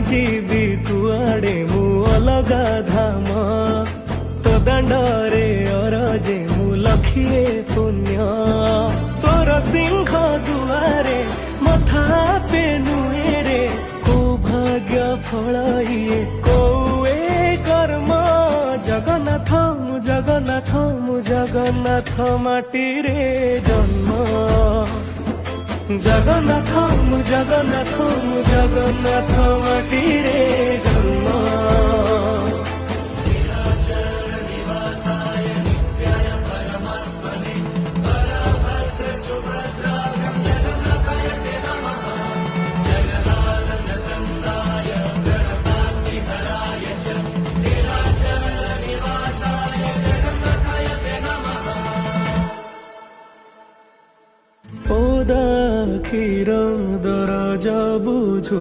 जीवी कुआड़े मु अलगा धाम तो दांडरे अरजे मु लखिए पुण्य तोर सिंह दुआरे मथा पे नुएरे को भाग्य फल इए कोए कर्म जगन्नाथ मु जगन्नाथ मु जगन्नाथ माटी रे जन्म जगन्नाथ मु जगन्नाथ मु जगन्नाथ माटी रे जन्म क्षीर दरज बुझु